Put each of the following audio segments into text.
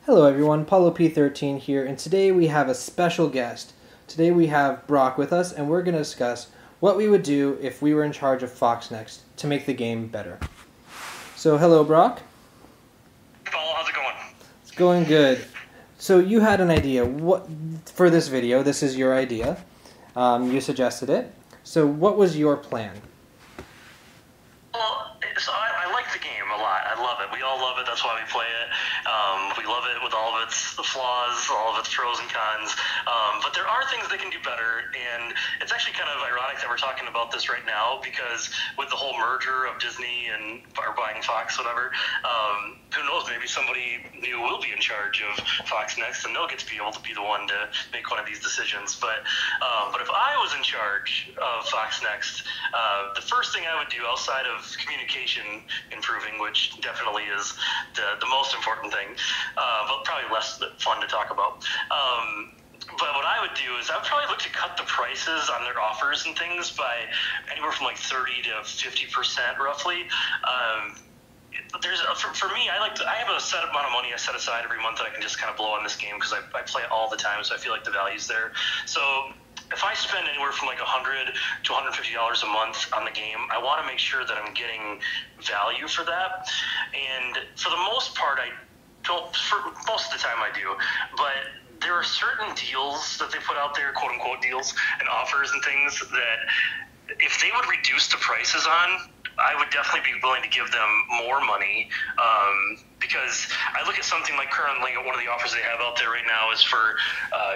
Hello everyone, Paulo P13 here, and today we have a special guest. Today we have Broc with us, and we're going to discuss what we would do if we were in charge of FoxNext to make the game better. So, hello Broc. Paul, how's it going? It's going good. So you had an idea for this video. This is your idea. You suggested it. So what was your plan? Well, so I like the game a lot. I love it. We all love it. That's why we play it. We love it with all of its flaws, all of its pros and cons. But there are things that can do better, and it's actually kind of ironic that we're talking about this right now because with the whole merger of Disney and or buying Fox, whatever, who knows? Maybe somebody new will be in charge of FoxNext, and they'll get to be able to be the one to make one of these decisions. But if I was in charge of FoxNext, the first thing I would do outside of communication improving, which definitely is the most important thing, but probably less fun to talk about. But what I would do is I would probably look to cut the prices on their offers and things by anywhere from like 30 to 50% roughly. For me, I have a set amount of money I set aside every month that I can just kind of blow on this game because I play it all the time, so I feel like the value's there. So if I spend anywhere from like $100 to $150 a month on the game, I want to make sure that I'm getting value for that. And for the most part, for most of the time I do, but there are certain deals that they put out there, quote unquote deals and offers and things that if they would reduce the prices on, I would definitely be willing to give them more money because I look at something like currently one of the offers they have out there right now is for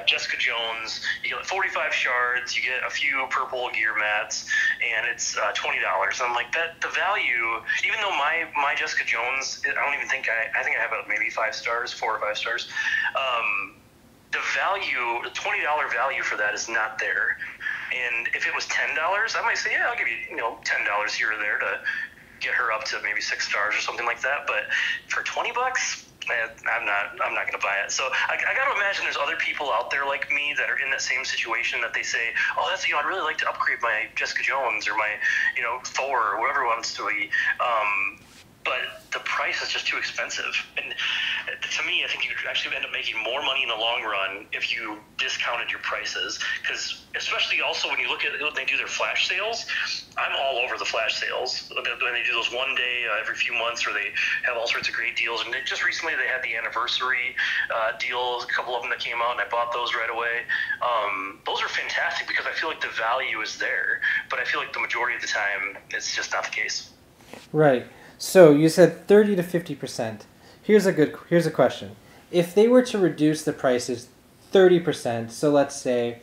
Jessica Jones. You get 45 shards, you get a few purple gear mats, and it's $20. And I'm like, the value, even though my Jessica Jones, I don't even think I think I have maybe 5 stars, 4 or 5 stars. The value, the $20 value for that is not there. And if it was $10, I might say, yeah, I'll give you, $10 here or there to get her up to maybe 6 stars or something like that. But for $20, I'm not going to buy it. So I got to imagine there's other people out there like me that are in that same situation that they say, oh, I'd really like to upgrade my Jessica Jones or my, Thor or whoever wants to be. But the price is just too expensive. And to me, I think you could actually end up making more money in the long run if you discounted your prices. Because especially also when you look at when they do their flash sales, I'm all over the flash sales. When they do those one day every few months where they have all sorts of great deals. And just recently they had the anniversary deals, a couple of them that came out, and I bought those right away. Those are fantastic because I feel like the value is there. But I feel like the majority of the time, it's just not the case. Right. So you said 30 to 50%. Here's a question. If they were to reduce the prices 30%, so let's say,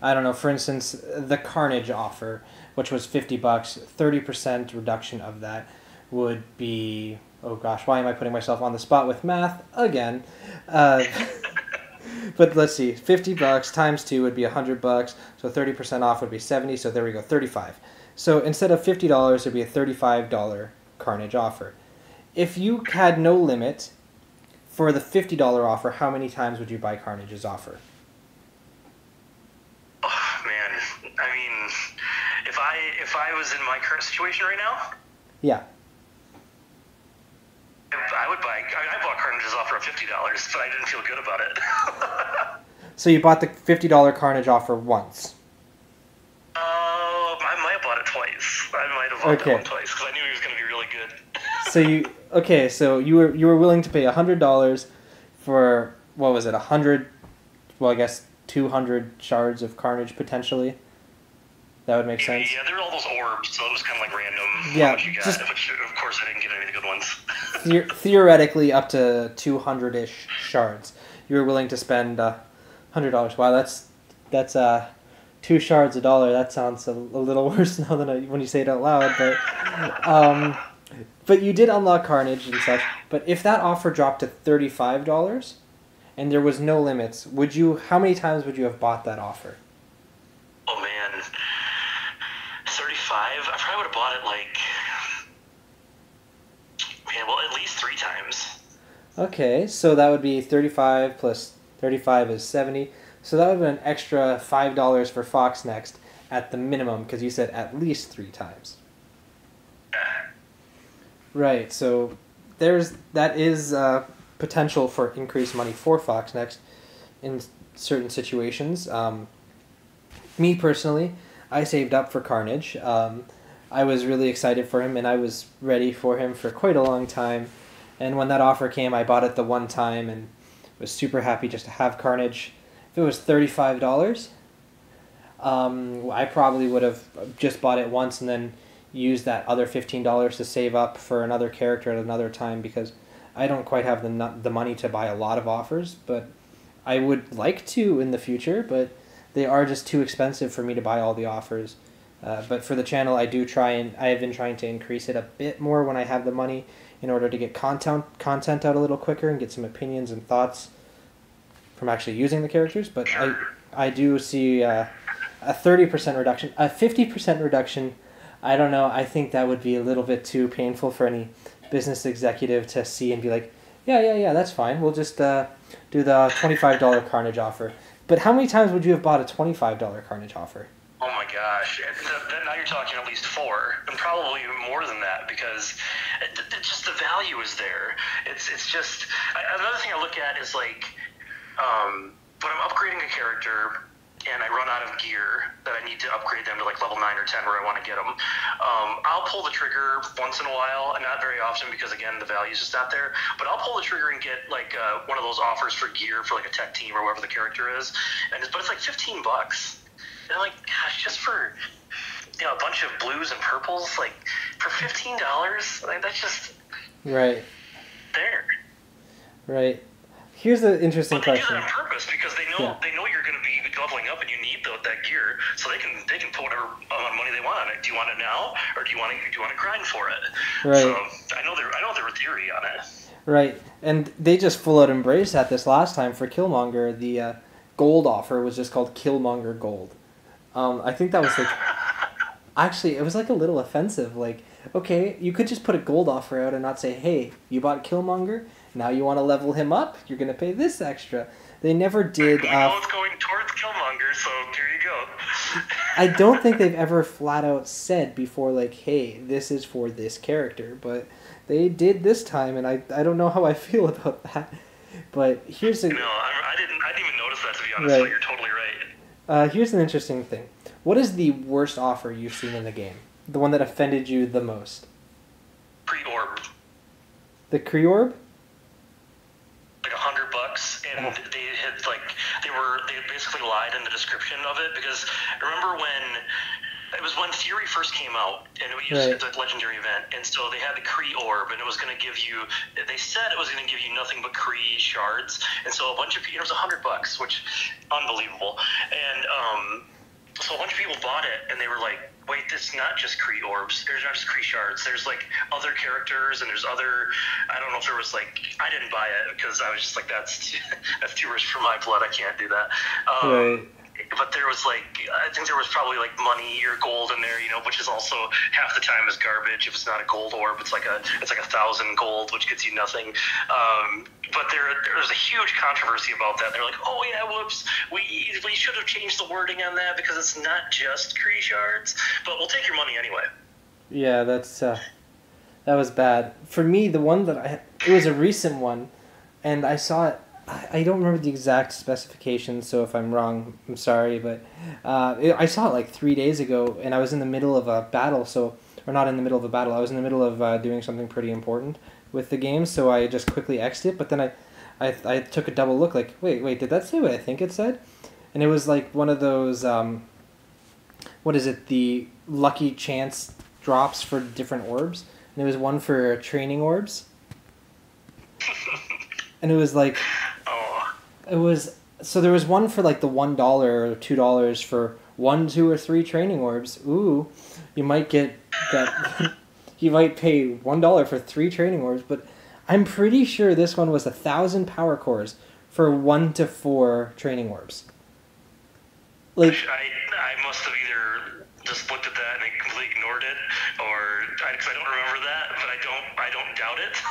I don't know, for instance, the Carnage offer, which was $50, 30% reduction of that would be, oh gosh, why am I putting myself on the spot with math again? But let's see, $50 times 2 would be $100, so 30% off would be 70, so there we go, 35. So instead of $50, it would be a $35 Carnage offer. If you had no limit for the $50 offer, how many times would you buy Carnage's offer? Oh, man, I mean, if I was in my current situation right now, yeah, I would buy. I bought Carnage's offer at $50, but I didn't feel good about it. So you bought the $50 Carnage offer once? I might have bought it twice. I might have bought that one twice because I knew he was going to be really good. So you were willing to pay $100 for, what was it, 100? Well, I guess 200 shards of Carnage potentially. That would make sense. Yeah, there were all those orbs, so it was kind of like random. Yeah, how much you got. Which, of course, I didn't get any of the good ones. Theoretically, up to 200-ish shards, you were willing to spend $100. Wow, that's 2 shards $1. That sounds a little worse now than when you say it out loud. But you did unlock Carnage and such. But if that offer dropped to $35 and there was no limits, how many times would you have bought that offer? Oh man, 35. I probably would have bought it at least 3 times. Okay, so that would be 35 plus 35 is 70. So that would be an extra $5 for FoxNext at the minimum, because you said at least 3 times. Right, so that is potential for increased money for FoxNext in certain situations. Me personally, I saved up for Carnage. I was really excited for him, and I was ready for him for quite a long time. And when that offer came, I bought it the one time and was super happy just to have Carnage. If it was $35, I probably would have just bought it once and then used that other $15 to save up for another character at another time, because I don't quite have the money to buy a lot of offers, but I would like to in the future, but they are just too expensive for me to buy all the offers. But for the channel, I have been trying to increase it a bit more when I have the money, in order to get content out a little quicker and get some opinions and thoughts from actually using the characters. But I do see a 30% reduction, a 50% reduction. I don't know. I think that would be a little bit too painful for any business executive to see and be like, yeah, that's fine. We'll just do the $25 Carnage offer. But how many times would you have bought a $25 Carnage offer? Oh my gosh! Now you're talking at least 4, and probably even more than that, because just the value is there. It's just another thing I look at is like when I'm upgrading a character and I run out of gear that I need to upgrade them to like level 9 or 10 where I want to get them. I'll pull the trigger once in a while, and not very often because again the value's just not there. But I'll pull the trigger and get like one of those offers for gear for like a tech team or whatever the character is, but it's like $15. And I'm like, gosh, just for a bunch of blues and purples, like for $15, like, that's just right there. Right. Here's the interesting question. But they do that on purpose because they know you're going to be leveling up and you need that gear, so they can put whatever amount of money they want on it. Do you want it now, or do you want to grind for it? Right. So I know their theory on it. Right, and they just full out embraced that this last time for Killmonger. The gold offer was just called Killmonger Gold. I think that was like, actually, it was like a little offensive. Like, okay, you could just put a gold offer out and not say, hey, you bought Killmonger, now you want to level him up, you're going to pay this extra. They never did. We know it's going towards Killmonger, so here you go. I don't think they've ever flat out said before, like, hey, this is for this character, but they did this time, and I don't know how I feel about that. But here's a... No, I didn't even notice that, to be honest, but you're totally right. Here's an interesting thing. What is the worst offer you've seen in the game? The one that offended you the most? Pre-orb. The Kree-Orb? Like $100, and they basically lied in the description of it, because remember when Fury first came out, and it was a legendary event, and so they had the Kree Orb, and it was going to give you, they said it was going to give you nothing but Kree shards, and so it was $100, which, unbelievable, and so a bunch of people bought it, and they were like, wait, this is not just Kree Orbs, there's not just Kree shards, there's like other characters, and there's other, I don't know if there was like, I didn't buy it, because I was just like, that's too rich for my blood, I can't do that. But there was like, I think there was probably like money or gold in there, which is also half the time is garbage. If it's not a gold orb, it's like 1,000 gold, which gets you nothing. But there's a huge controversy about that. They're like, oh yeah, whoops, we should have changed the wording on that because it's not just Kree shards, but we'll take your money anyway. Yeah, that was bad. For me, the one that it was a recent one, and I saw it. I don't remember the exact specifications, so if I'm wrong, I'm sorry, but I saw it like 3 days ago, and I was in the middle of a battle, or not in the middle of a battle, I was in the middle of doing something pretty important with the game, so I just quickly X'd it, but then I took a double look, like, wait, did that say what I think it said? And it was like one of those, the lucky chance drops for different orbs, and there was one for training orbs, and it was like... So there was one for like the $1 or $2 for 1, 2, or 3 training orbs. Ooh, you might get that. You might pay $1 for 3 training orbs, but I'm pretty sure this one was 1,000 power cores for 1 to 4 training orbs. Like I must have either just looked at that and completely ignored it, or because I don't remember that, but I don't doubt it.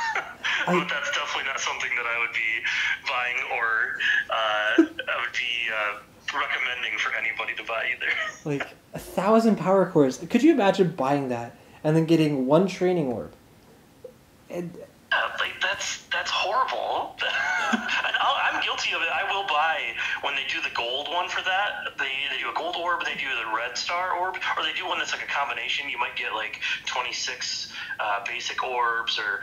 But that's definitely not something that I would be buying, or I would be recommending for anybody to buy either. Like 1,000 power cores. Could you imagine buying that and then getting 1 training orb? Like that's horrible. plenty of it. I will buy when they do the gold one for that. They do a gold orb, they do the red star orb, or they do one that's like a combination. You might get like 26 basic orbs, or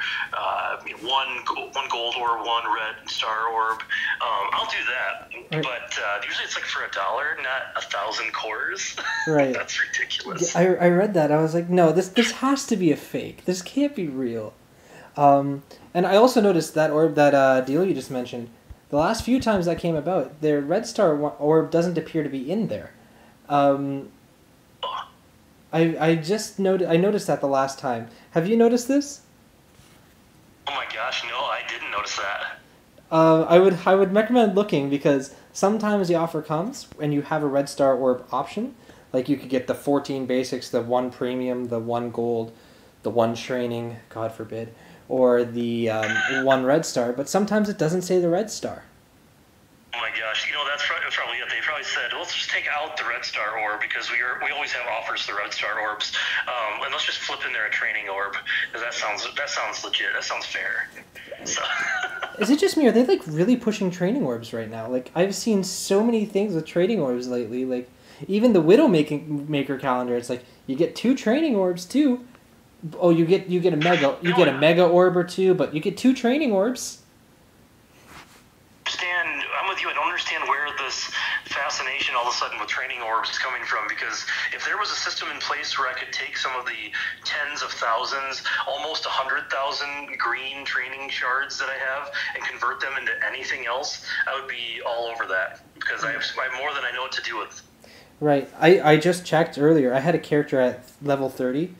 one gold orb, one red star orb. I'll do that, but usually it's like for $1, not 1,000 cores. Right. That's ridiculous. I read that. I was like, no, this has to be a fake. This can't be real. And I also noticed that orb, that deal you just mentioned. The last few times that came about, their red star orb doesn't appear to be in there. I noticed that the last time. Have you noticed this? Oh my gosh, no, I didn't notice that. I would recommend looking, because sometimes the offer comes and you have a red star orb option. Like you could get the 14 basics, the 1 premium, the 1 gold, the 1 training, God forbid, or the 1 red star, but sometimes it doesn't say the red star. Oh my gosh, that's probably it. They probably said, let's just take out the red star orb, because we always have offers for the red star orbs, and let's just flip in there a training orb, because that sounds legit. That sounds fair. So. Is it just me? Are they like really pushing training orbs right now? Like I've seen so many things with training orbs lately. Like even the Widowmaker calendar, it's like you get 2 training orbs too. Oh, you get a mega orb or 2, but you get 2 training orbs. I'm with you. I don't understand where this fascination all of a sudden with training orbs is coming from, because if there was a system in place where I could take some of the tens of thousands, almost 100,000 green training shards that I have and convert them into anything else, I would be all over that, because I have more than I know what to do with. Right. I just checked earlier. I had a character at level 30.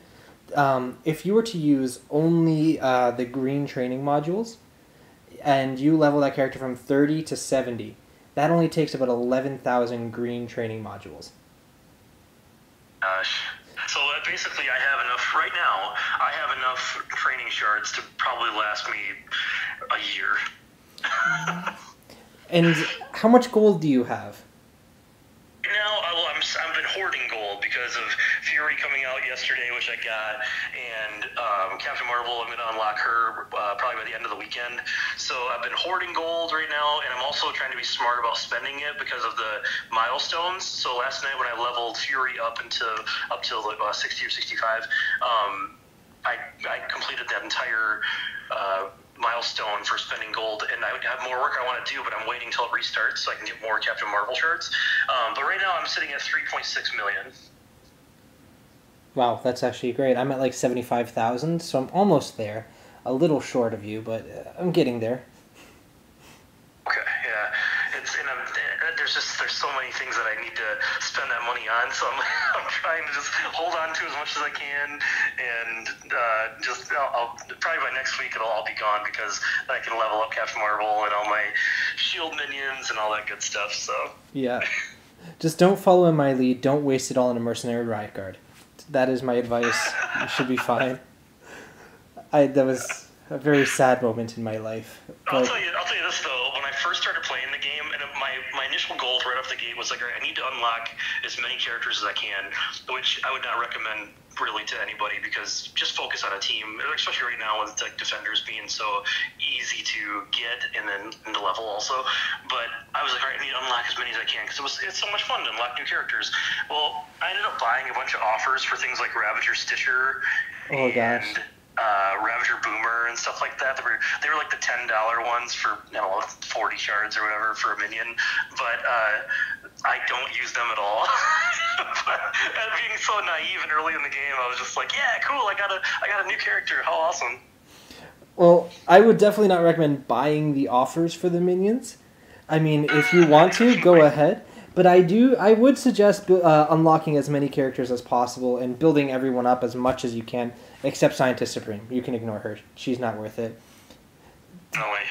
If you were to use only the green training modules, and you level that character from 30 to 70, that only takes about 11,000 green training modules. Gosh. So basically I have enough, right now, I have enough training shards to probably last me a year. And how much gold do you have? Now, I've been hoarding gold because of Fury coming out yesterday, which I got, and Captain Marvel, I'm going to unlock her probably by the end of the weekend. So I've been hoarding gold right now, and I'm also trying to be smart about spending it because of the milestones. So last night when I leveled Fury up till 60 or 65, I completed that entire milestone for spending gold, and I have more work I want to do, but I'm waiting until it restarts so I can get more Captain Marvel shards. But right now I'm sitting at 3.6 million. Wow, that's actually great. I'm at like 75,000, so I'm almost there. A little short of you, but I'm getting there. Okay, yeah. There's so many things that I need to spend that money on, so I'm trying to just hold on to as much as I can, and I'll probably by next week it'll all be gone, because I can level up Captain Marvel and all my shield minions and all that good stuff. So yeah, just don't follow in my lead. Don't waste it all on a mercenary riot guard. That is my advice. You should be fine. That was a very sad moment in my life. But I'll tell you this though. When I first started playing the game, and my initial goal right off the gate was like, all right, I need to unlock as many characters as I can, which I would not recommend really to anybody, because just focus on a team, especially right now with like defenders being so easy to get and then into level also. But I was like, all right, I need to unlock as many as I can, because it's so much fun to unlock new characters. Well, I ended up buying a bunch of offers for things like Ravager Stitcher and Ravager Boomer and stuff like that. They were like the $10 ones for 40 shards or whatever for a minion, but I don't use them at all. But being so naive and early in the game, I was just like, yeah, cool, I got a new character, how awesome. Well, I would definitely not recommend buying the offers for the minions. I mean, if you want to, go ahead. But I would suggest unlocking as many characters as possible and building everyone up as much as you can, except Scientist Supreme. You can ignore her. She's not worth it. No way.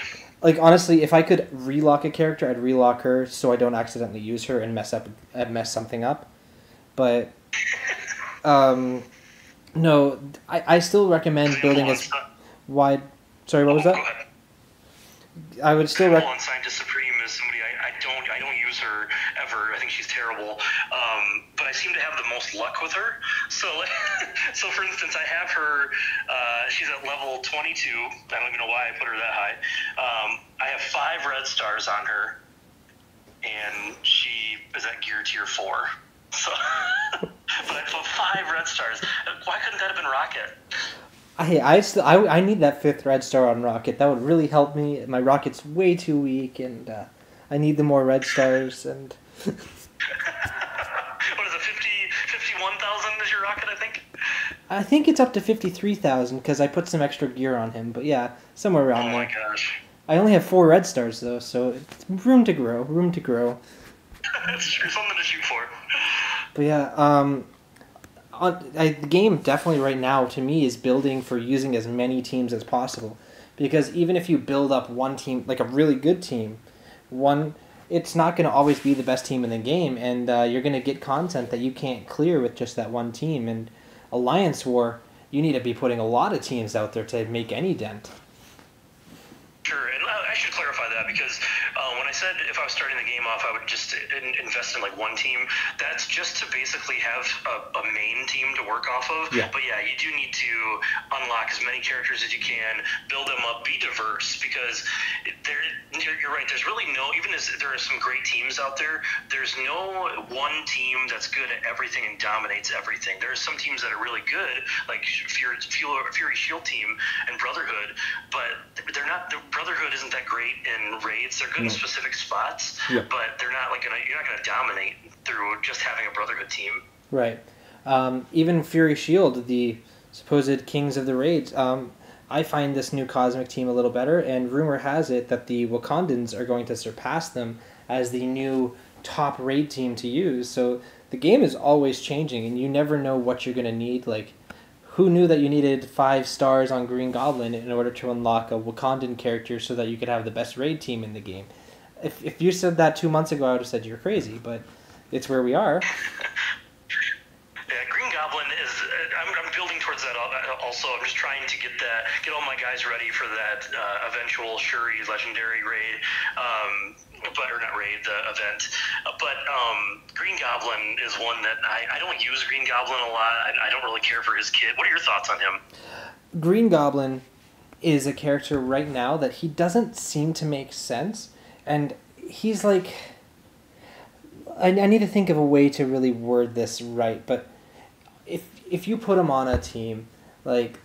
Like, honestly, if I could relock a character, I'd relock her so I don't accidentally use her and mess something up. But, no, I still recommend building as wide... Sorry, what was that? I would still recommend... Scientist Supreme is somebody I don't use her ever. I think she's terrible. But I seem to have the most luck with her. So for instance, I have her, she's at level 22. I don't even know why I put her that high. I have 5 red stars on her. your tier 4. So, but I put 5 red stars. Why couldn't that have been Rocket? I need that 5th red star on Rocket. That would really help me. My Rocket's way too weak, and I need the more red stars. And what is it, 51,000 is your Rocket, I think? I think it's up to 53,000 because I put some extra gear on him. But yeah, somewhere around there. Oh my gosh. I only have 4 red stars though, so it's room to grow. That's true, something to shoot for. But yeah, the game definitely right now to me is building for using as many teams as possible, because even if you build up one team, like a really good team, it's not going to always be the best team in the game, and you're going to get content that you can't clear with just that one team. And Alliance War, you need to be putting a lot of teams out there to make any dent. Sure, and I should clarify that because when I said if I was starting the game off, I would just invest in like one team. That's just to basically have a main team to work off of. Yeah. But yeah, you do need to unlock as many characters as you can, build them up, be diverse, because you're right. There's really no, even as there are some great teams out there, there's no one team that's good at everything and dominates everything. There are some teams that are really good, like Fury Shield team and Brotherhood, but they're not. The Brotherhood isn't that great in raids. They're good in specific spots, but they're not like you're not gonna dominate through just having a Brotherhood team. Right. Even Fury Shield, the supposed kings of the raids, I find this new Cosmic team a little better, and rumor has it that the Wakandans are going to surpass them as the new top raid team to use. So the game is always changing, and you never know what you're going to need. Like, who knew that you needed 5 stars on Green Goblin in order to unlock a Wakandan character so that you could have the best raid team in the game? If you said that 2 months ago, I would have said you're crazy, but it's where we are. Yeah, Green Goblin is. I'm building towards that also. I'm just trying to get all my guys ready for that eventual Shuri legendary raid, or not raid, the event. But Green Goblin is one that I don't use Green Goblin a lot. I don't really care for his kit. What are your thoughts on him? Green Goblin is a character right now that he doesn't seem to make sense, and he's like. I need to think of a way to really word this right, but if you put him on a team, like,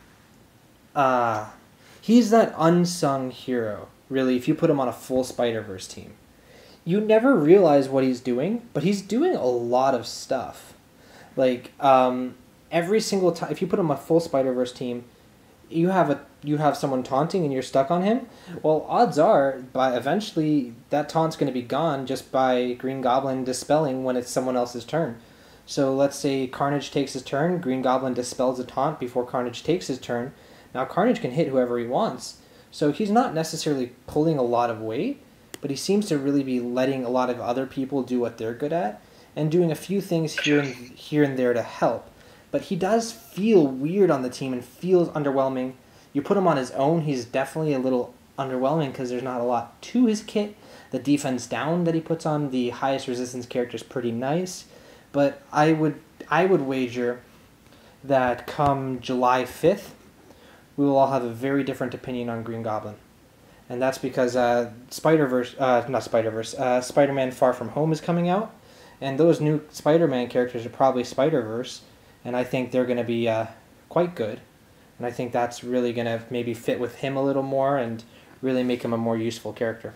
he's that unsung hero, really, if you put him on a full Spider-Verse team. You never realize what he's doing, but he's doing a lot of stuff. Like, every single time, if you put him on a full Spider-Verse team, you have someone taunting and you're stuck on him, well, odds are, eventually, that taunt's going to be gone just by Green Goblin dispelling when it's someone else's turn. So let's say Carnage takes his turn, Green Goblin dispels a taunt before Carnage takes his turn. Now Carnage can hit whoever he wants. So he's not necessarily pulling a lot of weight, but he seems to really be letting a lot of other people do what they're good at, and doing a few things here and there to help. But he does feel weird on the team and feels underwhelming. You put him on his own, he's definitely a little underwhelming because there's not a lot to his kit. The defense down that he puts on the highest resistance character is pretty nice. But I would wager that come July 5th, we will all have a very different opinion on Green Goblin. And that's because Spider-Man Far From Home is coming out, and those new Spider-Man characters are probably Spider-Verse, and I think they're going to be quite good. And I think that's really going to maybe fit with him a little more and really make him a more useful character.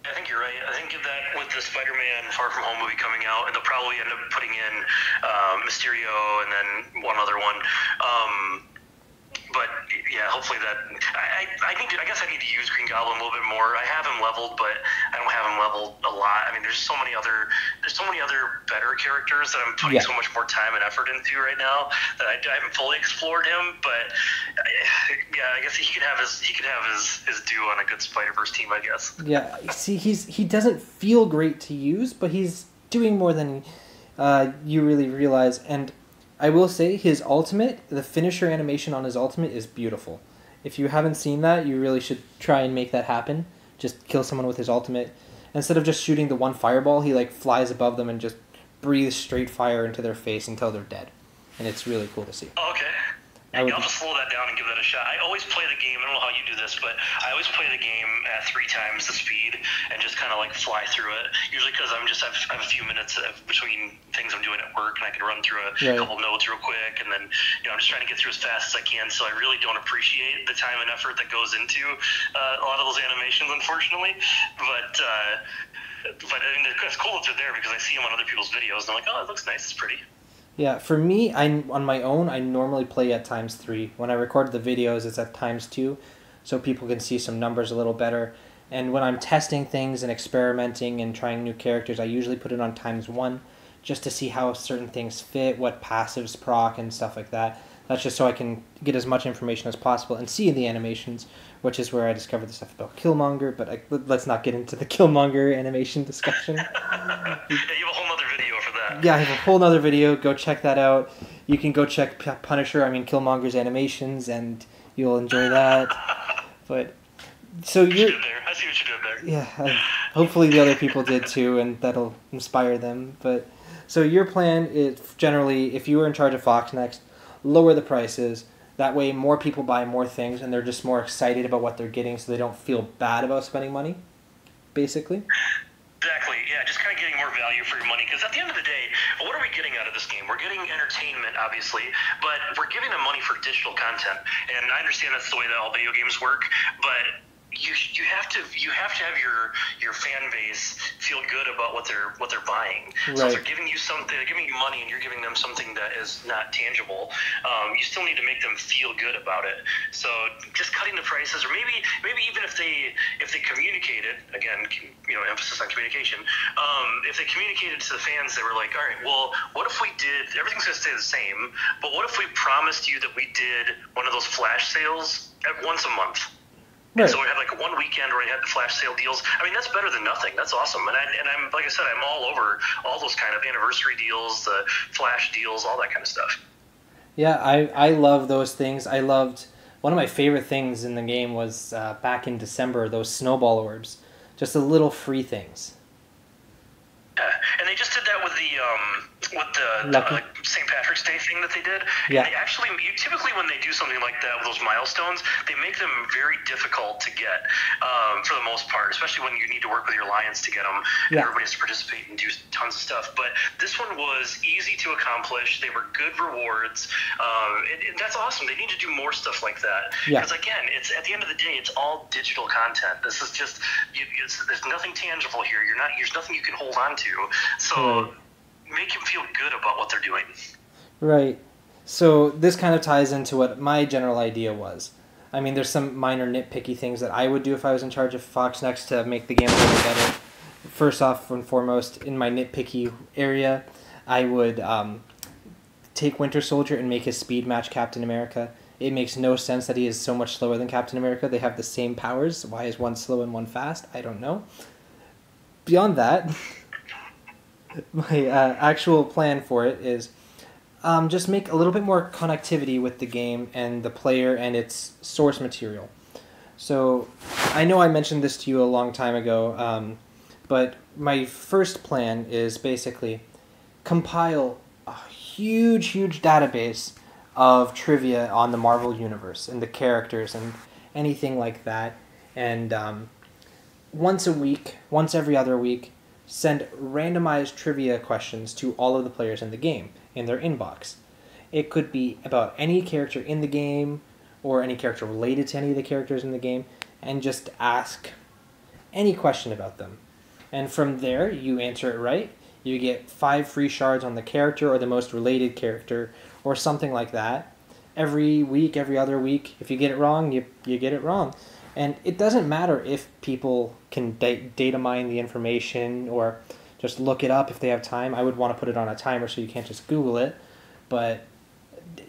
I think you're right. I think that with the Spider-Man Far From Home movie coming out, and they'll probably end up putting in Mysterio and then one other one. But yeah, hopefully that I guess I need to use Green Goblin a little bit more. I have him leveled, but I don't have him leveled a lot. I mean, there's so many other better characters that I'm putting so much more time and effort into right now that I haven't fully explored him. But yeah, I guess he could have his due on a good Spider-Verse team, I guess. Yeah, see, he doesn't feel great to use, but he's doing more than you really realize. And I will say his ultimate, the finisher animation on his ultimate is beautiful. If you haven't seen that, you really should try and make that happen. Just kill someone with his ultimate. Instead of just shooting the one fireball, he like flies above them and just breathes straight fire into their face until they're dead. And it's really cool to see. Okay. I would. I'll just slow that down and give that a shot. I always play the game. I don't know how you do this, but I always play the game at 3 times the speed and just kind of like fly through it. Usually because I have a few minutes between things I'm doing at work, and I can run through a couple notes real quick, and then I'm just trying to get through as fast as I can. So I really don't appreciate the time and effort that goes into a lot of those animations, unfortunately. But I mean, it's cool that they're there because I see them on other people's videos, and I'm like, oh, it looks nice. It's pretty. Yeah, for me, on my own, I normally play at ×3. When I record the videos, it's at ×2, so people can see some numbers a little better. And when I'm testing things and experimenting and trying new characters, I usually put it on ×1, just to see how certain things fit, what passives proc, and stuff like that. That's just so I can get as much information as possible and see the animations, which is where I discovered the stuff about Killmonger, but let's not get into the Killmonger animation discussion. Yeah, you have a whole other video for that. Yeah, I have a whole other video. Go check that out. You can go check Killmonger's animations, and you'll enjoy that. But so I see what you did there. Yeah, hopefully the other people did too, and that'll inspire them. But so your plan is generally, if you were in charge of FoxNext, lower the prices. That way, more people buy more things, and they're just more excited about what they're getting, so they don't feel bad about spending money. Basically. Exactly, yeah, just kind of getting more value for your money, because at the end of the day, what are we getting out of this game? We're getting entertainment, obviously, but we're giving them money for digital content, and I understand that's the way that all video games work, but you have to have your fan base feel good about what they're buying. Right. So if they're giving you something, they're giving you money, and you're giving them something that is not tangible. You still need to make them feel good about it. So just cutting the prices, or maybe even if they communicated, again, emphasis on communication. If they communicated to the fans, they were like, all right, well, what if we did? Everything's gonna stay the same, but what if we promised you that we did one of those flash sales once a month? Right. So we had like one weekend where we had the flash sale deals. I mean, that's better than nothing. That's awesome. And I'm like I said, I'm all over all those kind of anniversary deals, the flash deals, all that kind of stuff. Yeah, I love those things. I loved one of my favorite things in the game was back in December, those snowball orbs, just the little free things. Yeah, and they just did that with the St. Patrick's Day thing that they did. Yeah. And they actually, typically when they do something like that with those milestones, they make them very difficult to get for the most part, especially when you need to work with your alliance to get them, and everybody has to participate and do tons of stuff. But this one was easy to accomplish. They were good rewards. And that's awesome. They need to do more stuff like that. Because again, it's at the end of the day, it's all digital content. This is just there's nothing tangible here. There's nothing you can hold on to. So make them feel good about what they're doing. Right. So this kind of ties into what my general idea was. I mean, there's some minor nitpicky things that I would do if I was in charge of FoxNext to make the game a little better. First off and foremost, in my nitpicky area, I would take Winter Soldier and make his speed match Captain America. It makes no sense that he is so much slower than Captain America. They have the same powers. Why is one slow and one fast? I don't know. Beyond that, my actual plan for it is just make a little bit more connectivity with the game and the player and its source material. So I know I mentioned this to you a long time ago, but my first plan is basically compile a huge database of trivia on the Marvel Universe and the characters and anything like that. And once a week, once every other week, send randomized trivia questions to all of the players in the game in their inbox. It could be about any character in the game or any character related to any of the characters in the game, and just ask any question about them. And from there, you answer it right, you get 5 free shards on the character or the most related character or something like that. Every week, every other week, if you get it wrong, you get it wrong. And it doesn't matter if people can data mine the information or just look it up if they have time. I would want to put it on a timer so you can't just Google it. But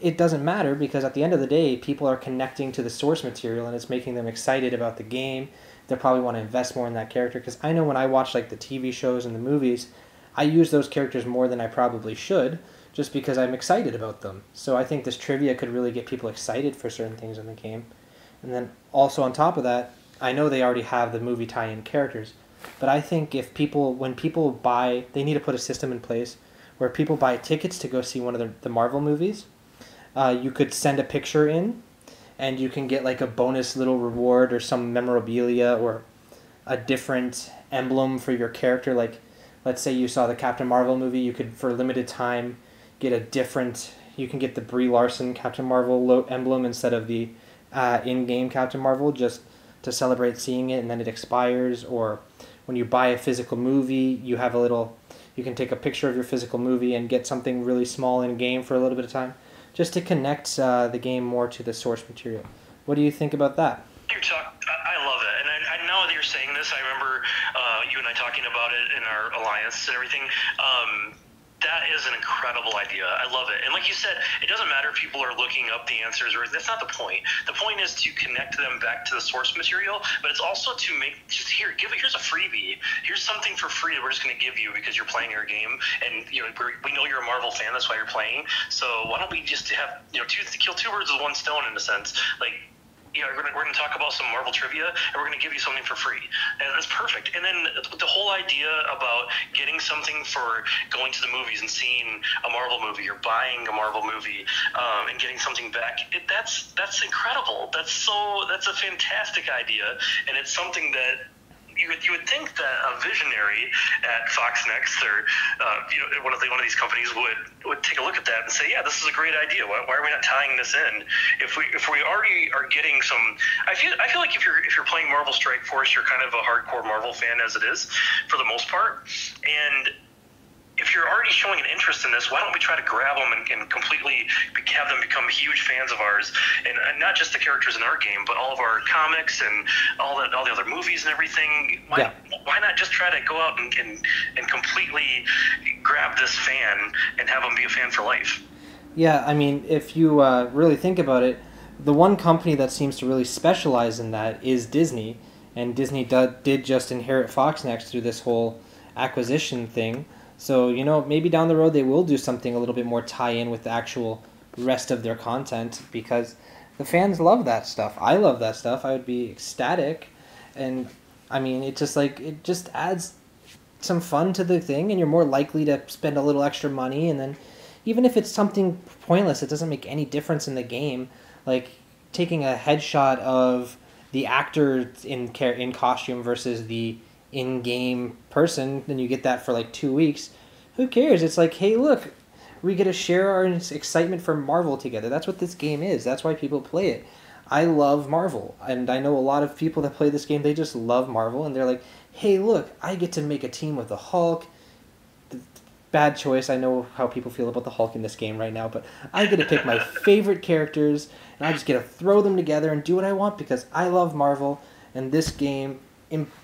it doesn't matter because at the end of the day, people are connecting to the source material and it's making them excited about the game. They'll probably want to invest more in that character. Because I know when I watch like the TV shows and the movies, I use those characters more than I probably should just because I'm excited about them. So I think this trivia could really get people excited for certain things in the game. And then also on top of that, I know they already have the movie tie-in characters, but I think when people buy, they need to put a system in place where people buy tickets to go see one of the Marvel movies. you could send a picture in, and you can get like a bonus little reward or some memorabilia or a different emblem for your character. Like, let's say you saw the Captain Marvel movie, you could, for a limited time, get a different... You can get the Brie Larson Captain Marvel emblem instead of the in-game Captain Marvel, just to celebrate seeing it, and then it expires. Or when you buy a physical movie, you have a little... You can take a picture of your physical movie and get something really small in-game for a little bit of time, just to connect the game more to the source material. What do you think about that? I love it, and I know that you're saying this. I remember you and I talking about it in our alliance and everything. That is an incredible idea. I love it. And like you said, it doesn't matter if people are looking up the answers, or that's not the point. The point is to connect them back to the source material, but it's also to make, just here's a freebie. Here's something for free that we're just going to give you because you're playing our game, and we know you're a Marvel fan, that's why you're playing. So why don't we just have kill two birds with one stone in a sense? Like, we're going to talk about some Marvel trivia, and we're going to give you something for free. And that's perfect. And then the whole idea about getting something for going to the movies and seeing a Marvel movie or buying a Marvel movie and getting something back, that's incredible. That's a fantastic idea, and it's something that you would think that a visionary at FoxNext or one of these companies would take a look at that and say, yeah, this is a great idea. Why are we not tying this in? If we already are getting some, I feel like if you're playing Marvel Strike Force, you're kind of a hardcore Marvel fan as it is for the most part, and if you're already showing an interest in this, why don't we try to grab them and completely have them become huge fans of ours, and not just the characters in our game, but all of our comics and all the other movies and everything. Why not just try to go out and completely grab this fan and have them be a fan for life? Yeah, I mean, if you really think about it, the one company that seems to really specialize in that is Disney, and Disney did just inherit FoxNext through this whole acquisition thing. So, maybe down the road they will do something a little bit more tie-in with the actual rest of their content, because the fans love that stuff. I love that stuff. I would be ecstatic. And, I mean, it just adds some fun to the thing, and you're more likely to spend a little extra money. And then, even if it's something pointless, it doesn't make any difference in the game. Like, taking a headshot of the actor in costume versus the in-game person, then you get that for like 2 weeks. Who cares? It's like, hey, look, we get to share our excitement for Marvel together. That's what this game is. That's why people play it. I love Marvel, and I know a lot of people that play this game, they just love Marvel, and they're like, hey, look, I get to make a team with the Hulk. Bad choice. I know how people feel about the Hulk in this game right now, but I get to pick my favorite characters, and I just get to throw them together and do what I want because I love Marvel, and this game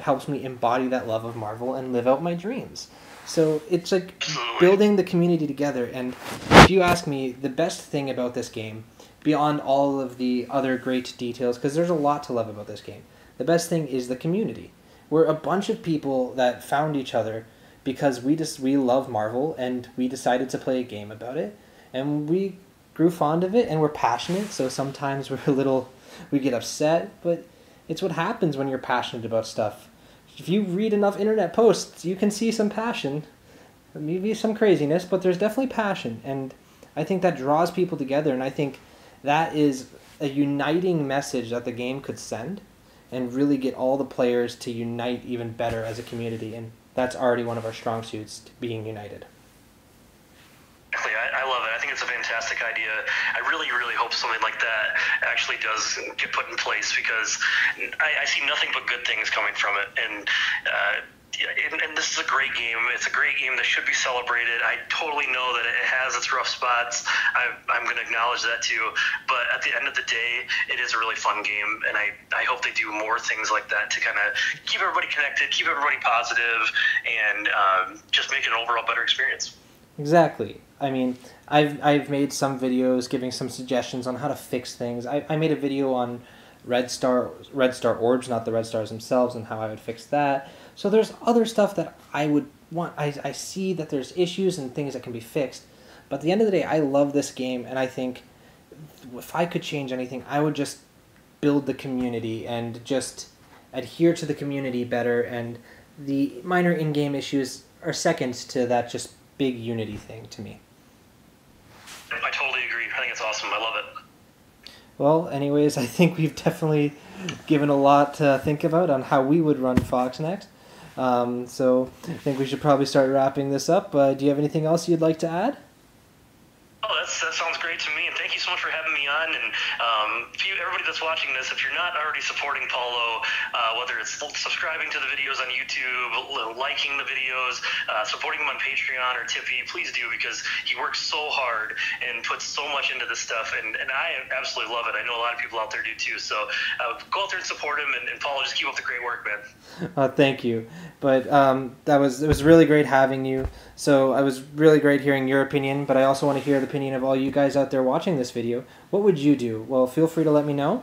helps me embody that love of Marvel and live out my dreams. So it's like building the community together. And if you ask me, the best thing about this game, beyond all of the other great details, because there's a lot to love about this game, the best thing is the community. We're a bunch of people that found each other because we love Marvel, and we decided to play a game about it, and we grew fond of it, and we're passionate. So sometimes we get upset, but it's what happens when you're passionate about stuff. If you read enough internet posts, you can see some passion. Maybe some craziness, but there's definitely passion. And I think that draws people together, and I think that is a uniting message that the game could send and really get all the players to unite even better as a community. And that's already one of our strong suits, being united. I love it. I think it's a fantastic idea. I really, really hope something like that actually does get put in place, because I see nothing but good things coming from it. And this is a great game. It's a great game that should be celebrated. I totally know that it has its rough spots. I'm going to acknowledge that too. But at the end of the day, it is a really fun game, and I hope they do more things like that to kind of keep everybody connected, keep everybody positive, and just make it an overall better experience. Exactly. I mean, I've made some videos giving some suggestions on how to fix things. I made a video on Red Star Orbs, not the Red Stars themselves, and how I would fix that. So there's other stuff that I would want. I see that there's issues and things that can be fixed. But at the end of the day, I love this game, and I think if I could change anything, I would just build the community and just adhere to the community better, and the minor in-game issues are second to that just big unity thing to me. I totally agree. I think think it's awesome. I love it. Well, anyways, I think we've definitely given a lot to think about on how we would run FoxNext. So I think we should probably start wrapping this up. Do you have anything else you'd like to add? Oh, that sounds great to me, and thank you so much for having me on. And everybody that's watching this, if you're not already supporting Paulo, whether it's subscribing to the videos on YouTube, liking the videos, supporting him on Patreon or Tippy, please do, because he works so hard and puts so much into this stuff, and I absolutely love it. I know a lot of people out there do too, so go out there and support him, and Paulo, just keep up the great work, man. Thank you. But it was really great having you. So it was really great hearing your opinion, but I also want to hear the opinion of all you guys out there watching this video. What would you do? Well, feel free to let me know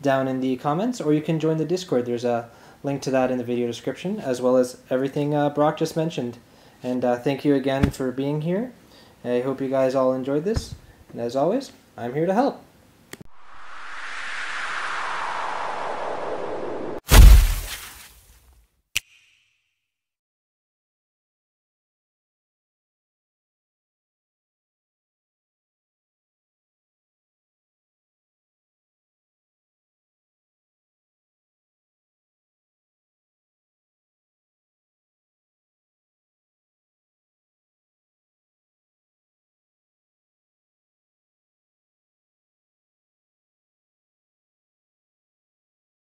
down in the comments, or you can join the Discord. There's a link to that in the video description, as well as everything Broc just mentioned. And thank you again for being here. I hope you guys all enjoyed this. And as always, I'm here to help.